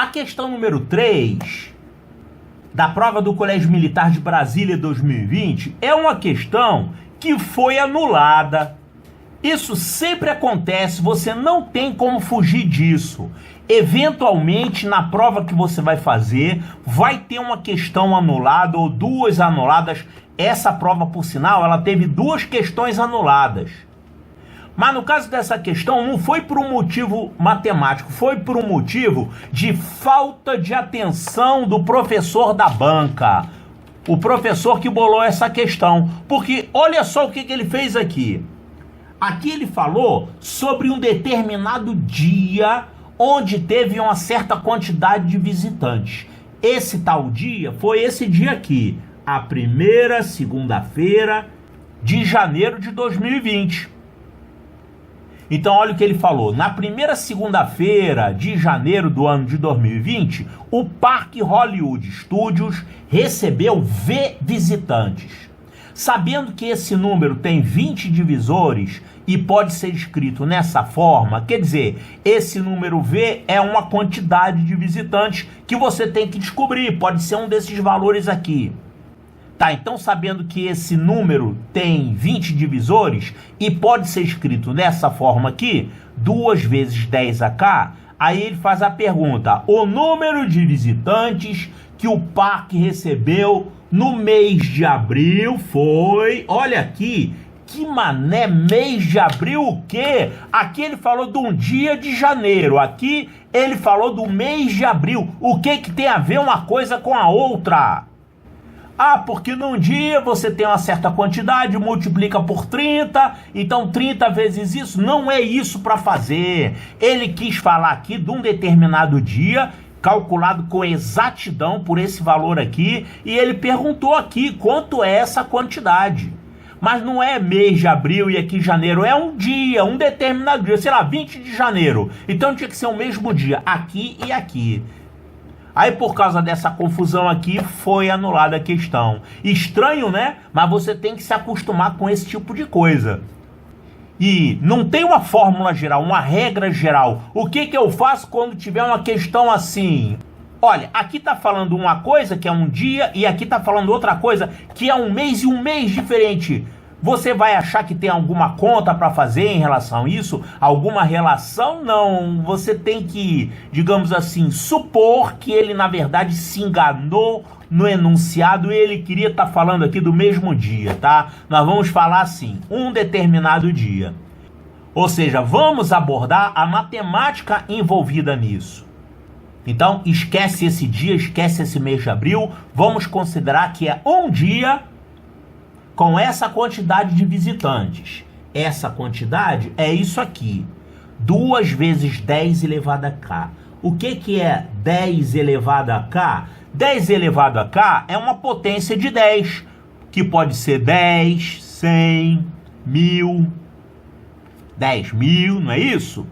A questão número 3 da prova do Colégio Militar de Brasília 2020 é uma questão que foi anulada. Isso sempre acontece, você não tem como fugir disso. Eventualmente, na prova que você vai fazer, vai ter uma questão anulada ou duas anuladas. Essa prova, por sinal, ela teve 2 questões anuladas. Mas no caso dessa questão, não foi por um motivo matemático, foi por um motivo de falta de atenção do professor da banca. O professor que bolou essa questão. Porque olha só o que ele fez aqui. Aqui ele falou sobre um determinado dia onde teve uma certa quantidade de visitantes. Esse tal dia foi esse dia aqui, a primeira segunda-feira de janeiro de 2020. Então olha o que ele falou. Na primeira segunda-feira de janeiro do ano de 2020, o Parque Hollywood Studios recebeu V visitantes. Sabendo que esse número tem 20 divisores e pode ser escrito nessa forma, quer dizer, esse número V é uma quantidade de visitantes que você tem que descobrir, pode ser um desses valores aqui. Tá, então sabendo que esse número tem 20 divisores e pode ser escrito dessa forma aqui, 2 vezes 10AK, aí ele faz a pergunta, o número de visitantes que o parque recebeu no mês de abril foi, olha aqui, que mané, mês de abril o quê? Aqui ele falou de um dia de janeiro, aqui ele falou do mês de abril, o que tem a ver uma coisa com a outra? Ah, porque num dia você tem uma certa quantidade, multiplica por 30, então 30 vezes isso, não é isso para fazer. Ele quis falar aqui de um determinado dia, calculado com exatidão por esse valor aqui, e ele perguntou aqui quanto é essa quantidade. Mas não é mês de abril e aqui janeiro, é um dia, um determinado dia, sei lá, 20 de janeiro. Então tinha que ser o mesmo dia, aqui e aqui. Aí por causa dessa confusão aqui, foi anulada a questão. Estranho, né? Mas você tem que se acostumar com esse tipo de coisa. E não tem uma fórmula geral, uma regra geral. O que eu faço quando tiver uma questão assim? Olha, aqui tá falando uma coisa que é um dia e aqui tá falando outra coisa que é um mês e um mês diferente. Você vai achar que tem alguma conta para fazer em relação a isso? Alguma relação? Não. Você tem que, digamos assim, supor que ele na verdade se enganou no enunciado e ele queria estar falando aqui do mesmo dia, tá? Nós vamos falar assim, um determinado dia. Ou seja, vamos abordar a matemática envolvida nisso. Então, esquece esse dia, esquece esse mês de abril. Vamos considerar que é um dia com essa quantidade de visitantes. Essa quantidade é isso aqui. 2 vezes 10 elevado a K. O que é 10 elevado a K? 10 elevado a K é uma potência de 10, que pode ser 10, 100, 1000, 10.000, não é isso?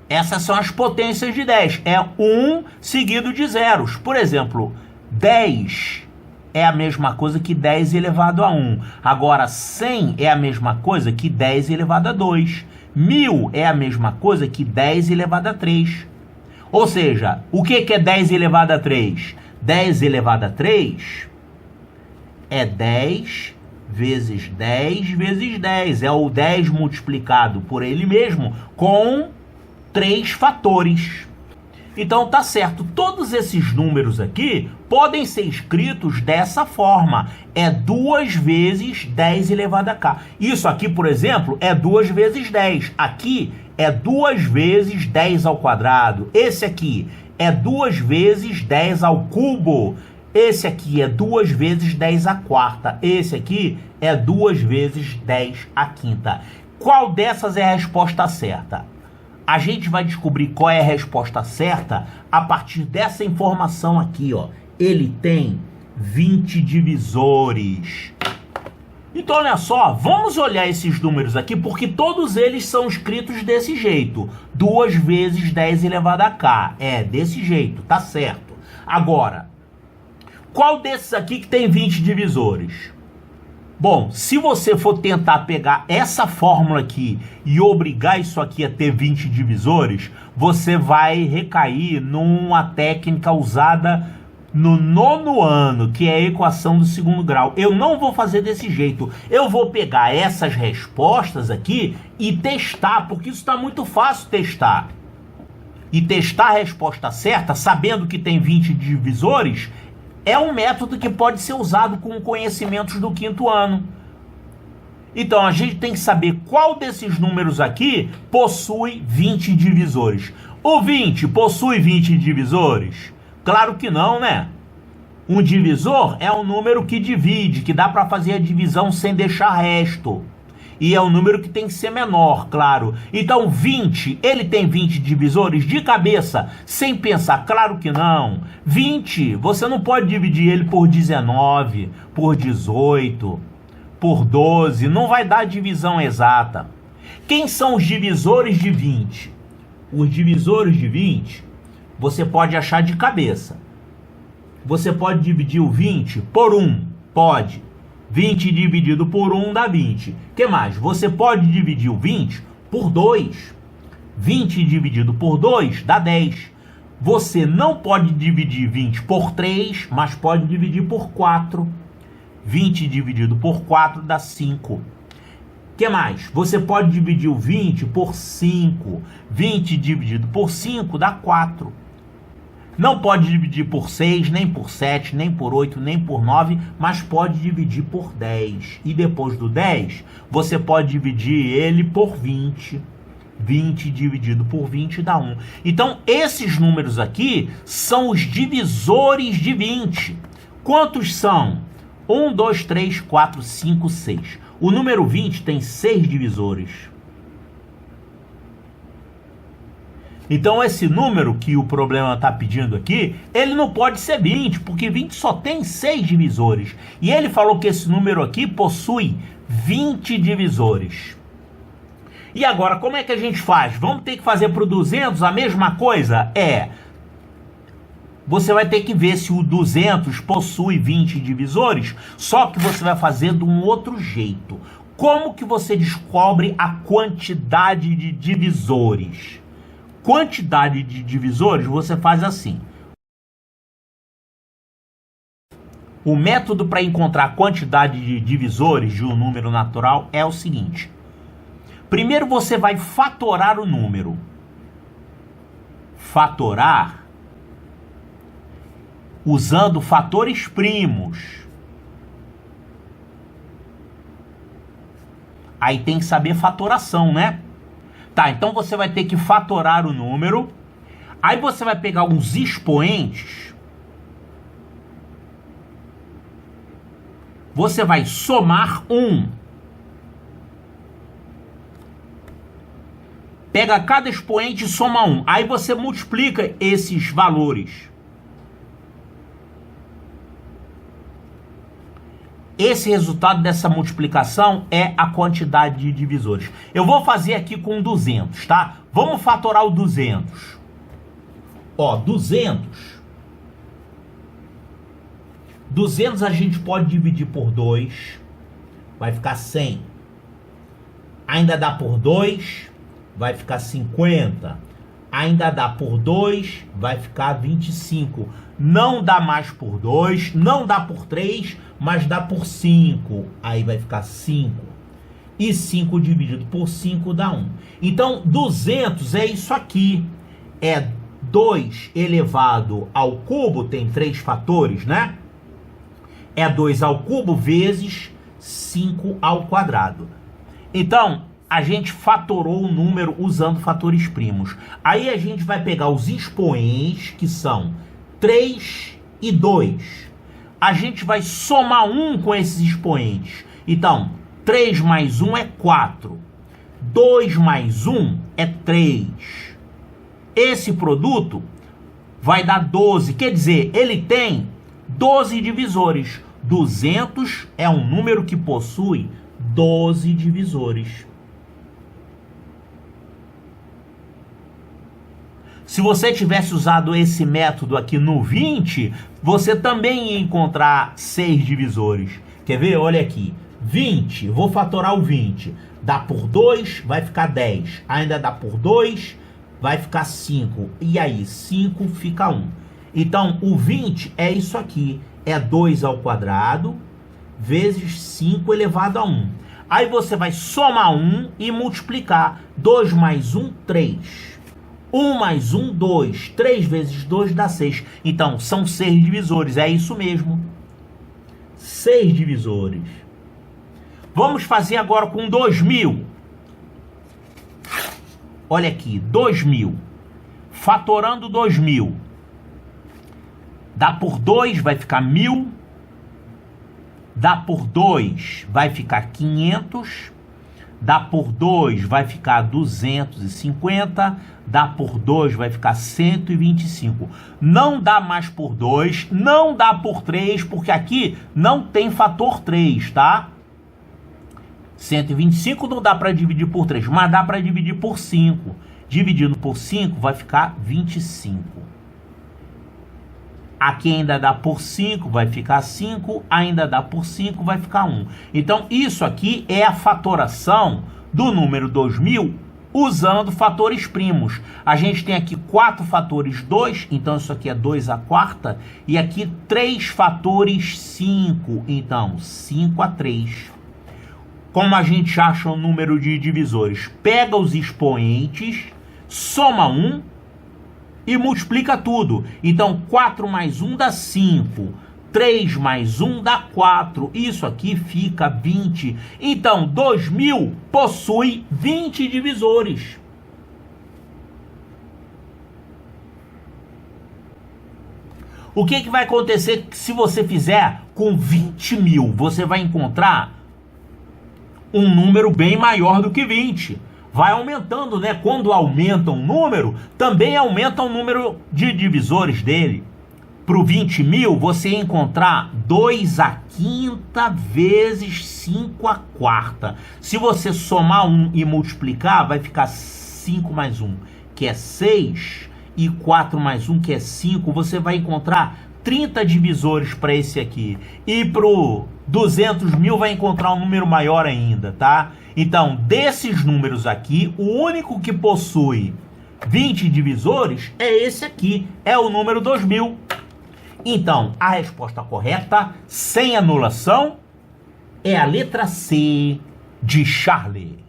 Essas são as potências de 10. É 1 seguido de zeros. Por exemplo, 10 é a mesma coisa que 10 elevado a 1. Agora, 100 é a mesma coisa que 10 elevado a 2. 1000 é a mesma coisa que 10 elevado a 3. Ou seja, o que é 10 elevado a 3? 10 elevado a 3 é 10 vezes 10 vezes 10. É o 10 multiplicado por ele mesmo com 3 fatores. Então tá certo, todos esses números aqui podem ser escritos dessa forma. É 2 vezes 10 elevado a K. Isso aqui, por exemplo, é 2 vezes 10. Aqui é 2 vezes 10 ao quadrado. Esse aqui é 2 vezes 10 ao cubo. Esse aqui é 2 vezes 10 à quarta. Esse aqui é 2 vezes 10 à quinta. Qual dessas é a resposta certa? A gente vai descobrir qual é a resposta certa a partir dessa informação aqui, ó. Ele tem 20 divisores. Então, olha só, vamos olhar esses números aqui, porque todos eles são escritos desse jeito. 2 vezes 10 elevado a K. É, desse jeito, tá certo. Agora, qual desses aqui que tem 20 divisores? Bom, se você for tentar pegar essa fórmula aqui e obrigar isso aqui a ter 20 divisores, você vai recair numa técnica usada no 9º ano, que é a equação do 2º grau. Eu não vou fazer desse jeito. Eu vou pegar essas respostas aqui e testar, porque isso está muito fácil testar. E testar a resposta certa, sabendo que tem 20 divisores, é um método que pode ser usado com conhecimentos do 5º ano. Então, a gente tem que saber qual desses números aqui possui 20 divisores. O 20 possui 20 divisores? Claro que não, né? Um divisor é um número que divide, que dá para fazer a divisão sem deixar resto. E é um número que tem que ser menor, claro. Então, 20, ele tem 20 divisores de cabeça, sem pensar? Claro que não. 20, você não pode dividir ele por 19, por 18, por 12. Não vai dar divisão exata. Quem são os divisores de 20? Os divisores de 20, você pode achar de cabeça. Você pode dividir o 20 por 1. Pode. 20 dividido por 1 dá 20. O que mais? Você pode dividir o 20 por 2. 20 dividido por 2 dá 10. Você não pode dividir 20 por 3, mas pode dividir por 4. 20 dividido por 4 dá 5. O que mais? Você pode dividir o 20 por 5. 20 dividido por 5 dá 4. Não pode dividir por 6, nem por 7, nem por 8, nem por 9, mas pode dividir por 10. E depois do 10, você pode dividir ele por 20. 20 dividido por 20 dá 1. Então, esses números aqui são os divisores de 20. Quantos são? 1, 2, 3, 4, 5, 6. O número 20 tem 6 divisores. Então, esse número que o problema está pedindo aqui, ele não pode ser 20, porque 20 só tem 6 divisores. E ele falou que esse número aqui possui 20 divisores. E agora, como é que a gente faz? Vamos ter que fazer para o 200 a mesma coisa? Você vai ter que ver se o 200 possui 20 divisores, só que você vai fazer de um outro jeito. Como que você descobre a quantidade de divisores? Quantidade de divisores você faz assim. O método para encontrar a quantidade de divisores de um número natural é o seguinte. Primeiro você vai fatorar o número. Fatorar usando fatores primos. Aí tem que saber fatoração, né? Tá, então você vai ter que fatorar o número. Aí você vai pegar uns expoentes. Você vai somar 1. Pega cada expoente e soma 1. Aí você multiplica esses valores. Esse resultado dessa multiplicação é a quantidade de divisores. Eu vou fazer aqui com 200, tá? Vamos fatorar o 200. Ó, 200. 200 a gente pode dividir por 2. Vai ficar 100. Ainda dá por 2. Vai ficar 50. Ainda dá por 2. Vai ficar 25. Não dá mais por 2. Não dá por 3. Mas dá por 5, aí vai ficar 5. E 5 dividido por 5 dá 1. Então, 200 é isso aqui. É 2 elevado ao cubo, tem 3 fatores, né? É 2 ao cubo vezes 5 ao quadrado. Então, a gente fatorou o número usando fatores primos. Aí a gente vai pegar os expoentes, que são 3 e 2. A gente vai somar 1 com esses expoentes. Então, 3 mais 1 é 4. 2 mais 1 é 3. Esse produto vai dar 12. Quer dizer, ele tem 12 divisores. 200 é um número que possui 12 divisores. Se você tivesse usado esse método aqui no 20, você também ia encontrar 6 divisores. Quer ver? Olha aqui. 20, vou fatorar o 20. Dá por 2, vai ficar 10. Ainda dá por 2, vai ficar 5. E aí, 5 fica 1. Então, o 20 é isso aqui. É 2 ao quadrado vezes 5 elevado a 1. Aí você vai somar 1 e multiplicar. 2 mais 1, 3. 1 mais 1, 2. 3 vezes 2 dá 6. Então, são 6 divisores. É isso mesmo. 6 divisores. Vamos fazer agora com 2000. Olha aqui, 2000. Fatorando 2000. Dá por 2, vai ficar 1000. Dá por 2, vai ficar 500. Dá por 2, vai ficar 250. Dá por 2, vai ficar 125. Não dá mais por 2, não dá por 3, porque aqui não tem fator 3, tá? 125 não dá para dividir por 3, mas dá para dividir por 5. Dividindo por 5 vai ficar 25. Aqui ainda dá por 5, vai ficar 5. Ainda dá por 5, vai ficar 1. Então, isso aqui é a fatoração do número 2000 usando fatores primos. A gente tem aqui 4 fatores 2, então isso aqui é 2 à quarta. E aqui 3 fatores 5, então 5 a 3. Como a gente acha o número de divisores? Pega os expoentes, soma 1 e multiplica tudo. Então, 4 mais 1 dá 5. 3 mais 1 dá 4. Isso aqui fica 20. Então, 2000 possui 20 divisores. O que vai acontecer se você fizer com 20 mil? Você vai encontrar um número bem maior do que 20. Vai aumentando, né? Quando aumenta um número, também aumenta o número de divisores dele. Para o 20 mil, você ia encontrar 2 à quinta vezes 5 à quarta. Se você somar 1 e multiplicar, vai ficar 5 mais 1, que é 6, e 4 mais 1, que é 5. Você vai encontrar 30 divisores para esse aqui. E para o 200 mil vai encontrar um número maior ainda, tá? Então, desses números aqui, o único que possui 20 divisores é esse aqui, é o número 2000. Então, a resposta correta, sem anulação, é a letra C de Charlie.